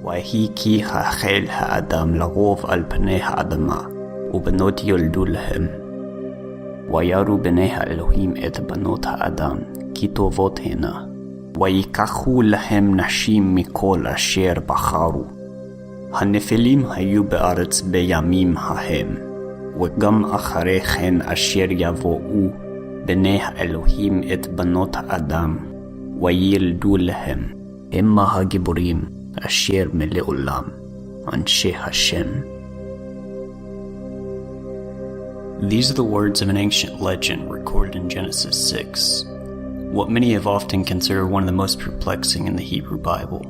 ויהי כי החל האדם לרוב על פני האדמה, ובנות יולדו להם. ויראו בני האלוהים את בנות האדם, כי טובות הנה, ויקחו להם נשים מכל אשר בחרו. הנפילים היו בארץ בימים ההם, וגם אחרי כן אשר יבואו בני האלוהים את בנות האדם, וילדו להם, המה הגיבורים אשר מלעולם, אנשי השם. These are the words of an ancient legend recorded in Genesis 6, what many have often considered one of the most perplexing in the Hebrew Bible.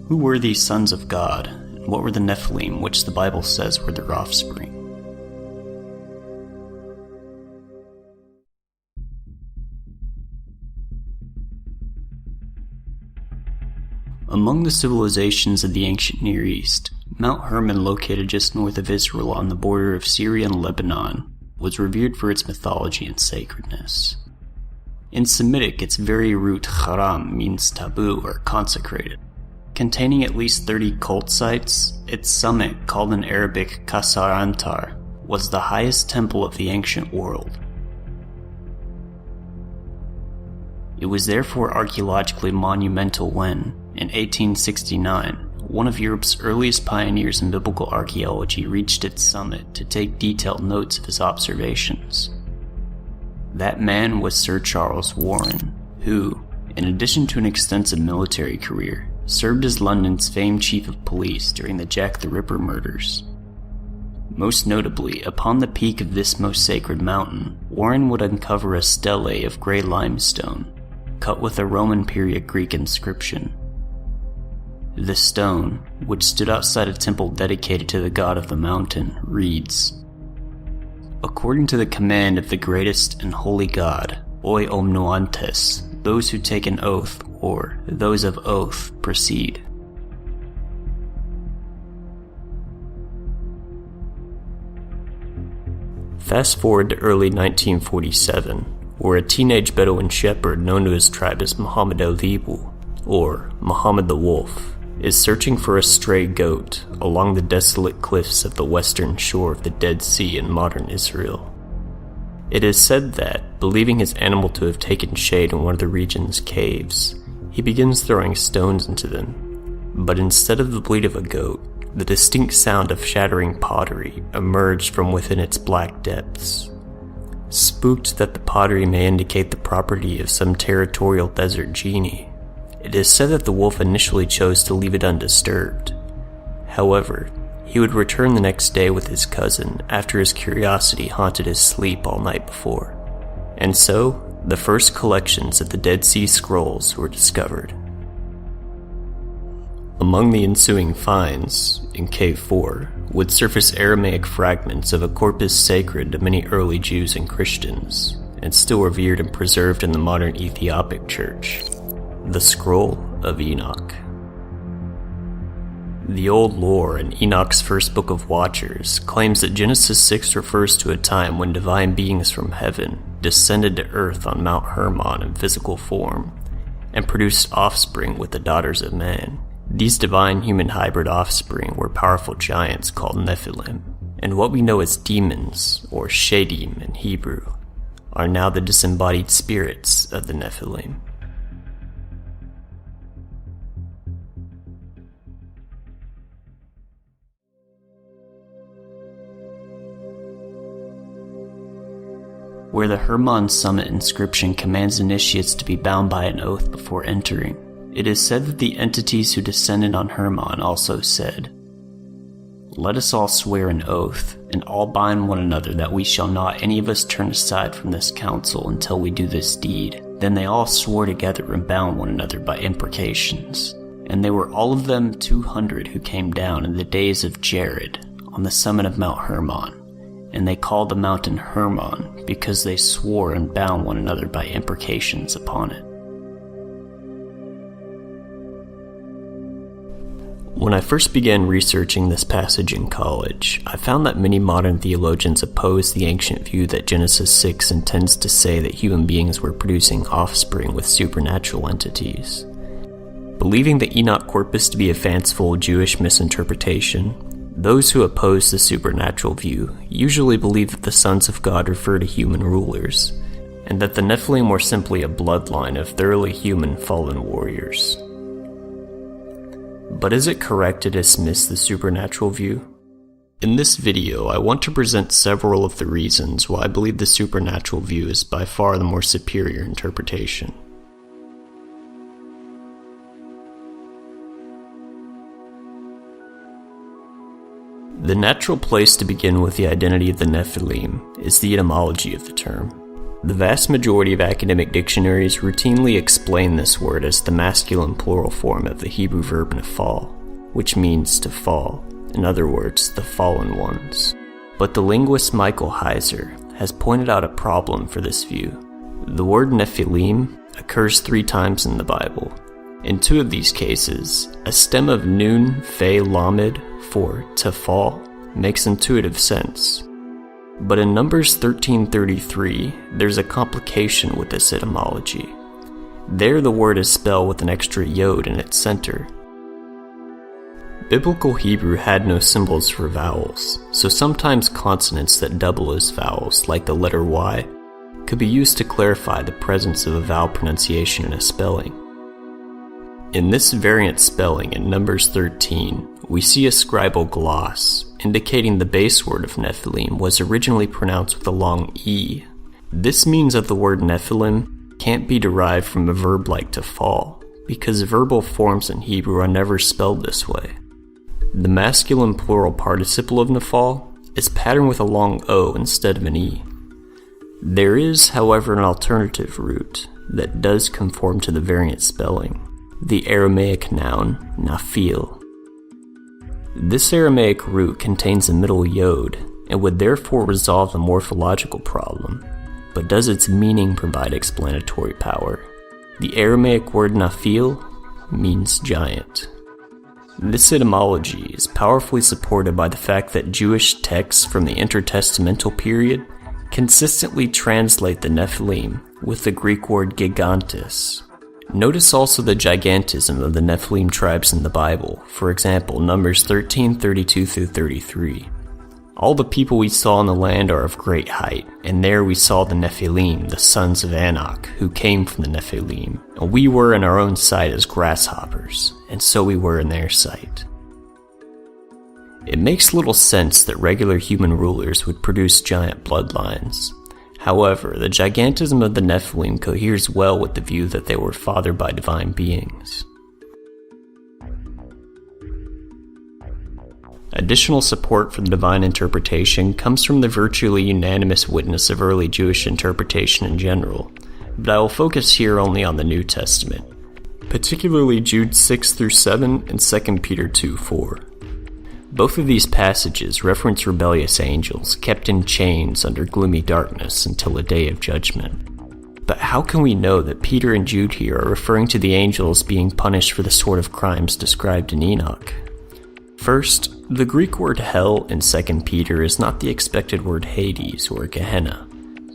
Who were these sons of God, and what were the Nephilim, which the Bible says were their offspring? Among the civilizations of the ancient Near East, Mount Hermon, located just north of Israel on the border of Syria and Lebanon, was revered for its mythology and sacredness. In Semitic, its very root haram means taboo or consecrated. Containing at least 30 cult sites, its summit, called in Arabic Qasr Antar, was the highest temple of the ancient world. It was therefore archaeologically monumental when, in 1869, one of Europe's earliest pioneers in biblical archaeology reached its summit to take detailed notes of his observations. That man was Sir Charles Warren, who, in addition to an extensive military career, served as London's famed chief of police during the Jack the Ripper murders. Most notably, upon the peak of this most sacred mountain, Warren would uncover a stele of grey limestone, cut with a Roman period Greek inscription. The stone, which stood outside a temple dedicated to the god of the mountain, reads, "According to the command of the greatest and holy God, Oi Omnuantes, those who take an oath, or those of oath, proceed." Fast forward to early 1947, where a teenage Bedouin shepherd known to his tribe as Muhammad al-Dhibu, or Muhammad the Wolf, is searching for a stray goat along the desolate cliffs of the western shore of the Dead Sea in modern Israel. It is said that, believing his animal to have taken shade in one of the region's caves, he begins throwing stones into them, but instead of the bleat of a goat, the distinct sound of shattering pottery emerged from within its black depths. Spooked that the pottery may indicate the property of some territorial desert genie, it is said that the wolf initially chose to leave it undisturbed. However, he would return the next day with his cousin after his curiosity haunted his sleep all night before. And so, the first collections of the Dead Sea Scrolls were discovered. Among the ensuing finds, in Cave 4, would surface Aramaic fragments of a corpus sacred to many early Jews and Christians, and still revered and preserved in the modern Ethiopic Church. The Scroll of Enoch. The old lore in Enoch's first book of Watchers claims that Genesis 6 refers to a time when divine beings from heaven descended to earth on Mount Hermon in physical form, and produced offspring with the daughters of man. These divine human hybrid offspring were powerful giants called Nephilim, and what we know as demons, or Shadim in Hebrew, are now the disembodied spirits of the Nephilim. Where the Hermon summit inscription commands initiates to be bound by an oath before entering, it is said that the entities who descended on Hermon also said, "Let us all swear an oath, and all bind one another that we shall not any of us turn aside from this council until we do this deed." Then they all swore together and bound one another by imprecations. And they were all of them 200 who came down in the days of Jared on the summit of Mount Hermon. And they called the mountain Hermon because they swore and bound one another by imprecations upon it. When I first began researching this passage in college, I found that many modern theologians oppose the ancient view that Genesis 6 intends to say that human beings were producing offspring with supernatural entities. Believing the Enoch corpus to be a fanciful Jewish misinterpretation, those who oppose the supernatural view usually believe that the sons of God refer to human rulers, and that the Nephilim were simply a bloodline of thoroughly human fallen warriors. But is it correct to dismiss the supernatural view? In this video, I want to present several of the reasons why I believe the supernatural view is by far the more superior interpretation. The natural place to begin with the identity of the Nephilim is the etymology of the term. The vast majority of academic dictionaries routinely explain this word as the masculine plural form of the Hebrew verb nephal, which means to fall, in other words, the fallen ones. But the linguist Michael Heiser has pointed out a problem for this view. The word Nephilim occurs 3 times in the Bible. In 2 of these cases, a stem of nun, fe, lamed, for to fall, makes intuitive sense. But in Numbers 13:33, there's a complication with this etymology. There the word is spelled with an extra yod in its center. Biblical Hebrew had no symbols for vowels, so sometimes consonants that double as vowels, like the letter Y, could be used to clarify the presence of a vowel pronunciation in a spelling. In this variant spelling in Numbers 13, we see a scribal gloss, indicating the base word of Nephilim was originally pronounced with a long E. This means that the word Nephilim can't be derived from a verb like to fall, because verbal forms in Hebrew are never spelled this way. The masculine plural participle of nephal is patterned with a long O instead of an E. There is, however, an alternative root that does conform to the variant spelling, the Aramaic noun naphil. This Aramaic root contains a middle yod and would therefore resolve the morphological problem, but does its meaning provide explanatory power? The Aramaic word naphil means giant. This etymology is powerfully supported by the fact that Jewish texts from the intertestamental period consistently translate the Nephilim with the Greek word gigantes. Notice also the gigantism of the Nephilim tribes in the Bible, for example, Numbers 13:32-33. All the people we saw in the land are of great height, and there we saw the Nephilim, the sons of Enoch, who came from the Nephilim, and we were in our own sight as grasshoppers, and so we were in their sight. It makes little sense that regular human rulers would produce giant bloodlines. However, the gigantism of the Nephilim coheres well with the view that they were fathered by divine beings. Additional support for the divine interpretation comes from the virtually unanimous witness of early Jewish interpretation in general, but I will focus here only on the New Testament, particularly Jude 6-7 and 2 Peter 2:4. Both of these passages reference rebellious angels kept in chains under gloomy darkness until a day of judgment. But how can we know that Peter and Jude here are referring to the angels being punished for the sort of crimes described in Enoch? First, the Greek word hell in 2 Peter is not the expected word Hades or Gehenna,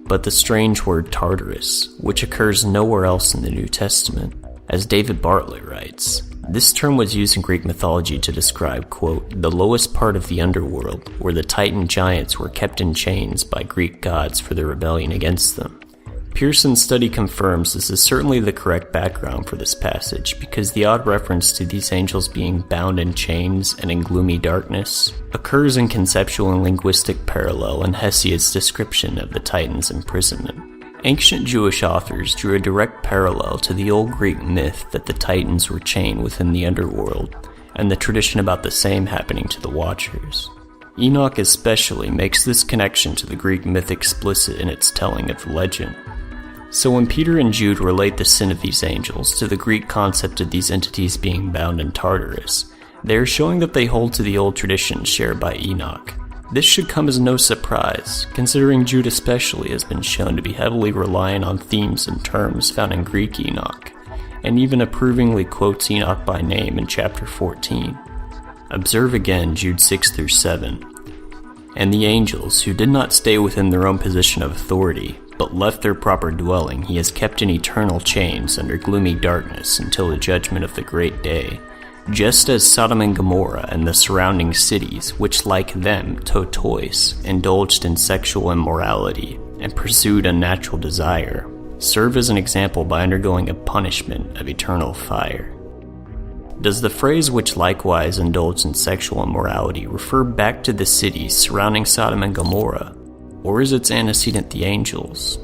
but the strange word Tartarus, which occurs nowhere else in the New Testament. As David Bartlett writes, this term was used in Greek mythology to describe, quote, the lowest part of the underworld, where the Titan giants were kept in chains by Greek gods for their rebellion against them. Pearson's study confirms this is certainly the correct background for this passage, because the odd reference to these angels being bound in chains and in gloomy darkness occurs in conceptual and linguistic parallel in Hesiod's description of the Titan's imprisonment. Ancient Jewish authors drew a direct parallel to the old Greek myth that the Titans were chained within the underworld, and the tradition about the same happening to the Watchers. Enoch especially makes this connection to the Greek myth explicit in its telling of the legend. So when Peter and Jude relate the sin of these angels to the Greek concept of these entities being bound in Tartarus, they are showing that they hold to the old tradition shared by Enoch. This should come as no surprise, considering Jude especially has been shown to be heavily reliant on themes and terms found in Greek Enoch, and even approvingly quotes Enoch by name in chapter 14. Observe again Jude 6-7. And the angels, who did not stay within their own position of authority, but left their proper dwelling, he is kept in eternal chains under gloomy darkness until the judgment of the great day, just as Sodom and Gomorrah and the surrounding cities, which like them, totois, indulged in sexual immorality and pursued unnatural desire, serve as an example by undergoing a punishment of eternal fire. Does the phrase "which likewise indulged in sexual immorality" refer back to the cities surrounding Sodom and Gomorrah, or is its antecedent the angels?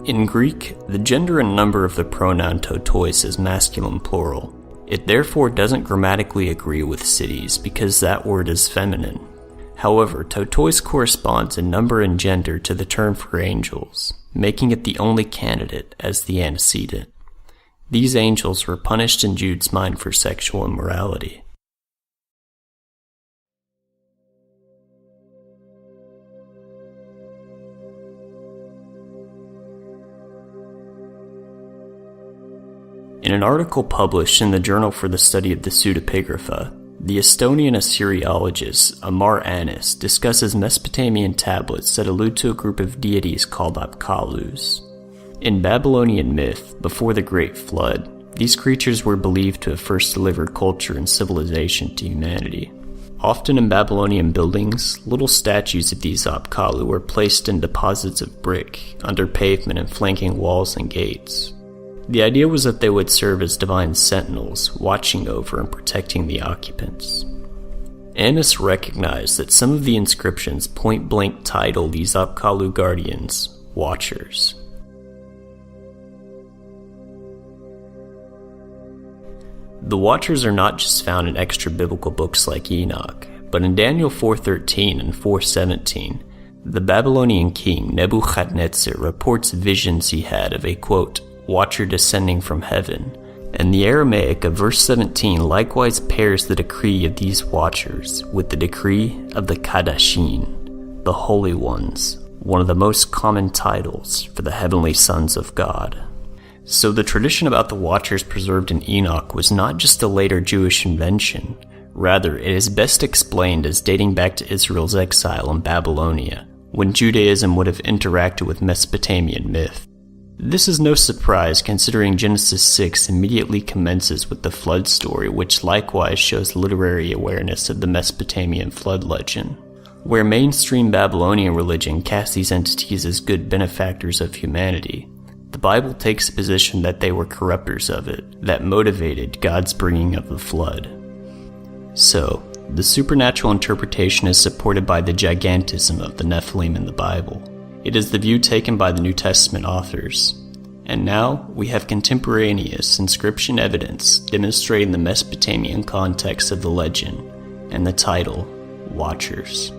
In Greek, the gender and number of the pronoun totois is masculine plural. It therefore doesn't grammatically agree with cities because that word is feminine. However, totois corresponds in number and gender to the term for angels, making it the only candidate as the antecedent. These angels were punished in Jude's mind for sexual immorality. In an article published in the Journal for the Study of the Pseudepigrapha, the Estonian Assyriologist Amar Anis discusses Mesopotamian tablets that allude to a group of deities called Apkallus. In Babylonian myth, before the Great Flood, these creatures were believed to have first delivered culture and civilization to humanity. Often in Babylonian buildings, little statues of these Apkallu were placed in deposits of brick, under pavement and flanking walls and gates. The idea was that they would serve as divine sentinels, watching over and protecting the occupants. Anis recognized that some of the inscriptions point-blank title these Apkallu guardians Watchers. The Watchers are not just found in extra-biblical books like Enoch, but in Daniel 4:13 and 4:17, the Babylonian king Nebuchadnezzar reports visions he had of a, quote, watcher descending from heaven, and the Aramaic of verse 17 likewise pairs the decree of these watchers with the decree of the Kadashin, the Holy Ones, one of the most common titles for the heavenly sons of God. So the tradition about the watchers preserved in Enoch was not just a later Jewish invention, rather it is best explained as dating back to Israel's exile in Babylonia, when Judaism would have interacted with Mesopotamian myth. This is no surprise considering Genesis 6 immediately commences with the flood story, which likewise shows literary awareness of the Mesopotamian flood legend. Where mainstream Babylonian religion casts these entities as good benefactors of humanity, the Bible takes a position that they were corrupters of it, that motivated God's bringing of the flood. So, the supernatural interpretation is supported by the gigantism of the Nephilim in the Bible. It is the view taken by the New Testament authors. And now, we have contemporaneous inscription evidence demonstrating the Mesopotamian context of the legend, and the title, Watchers.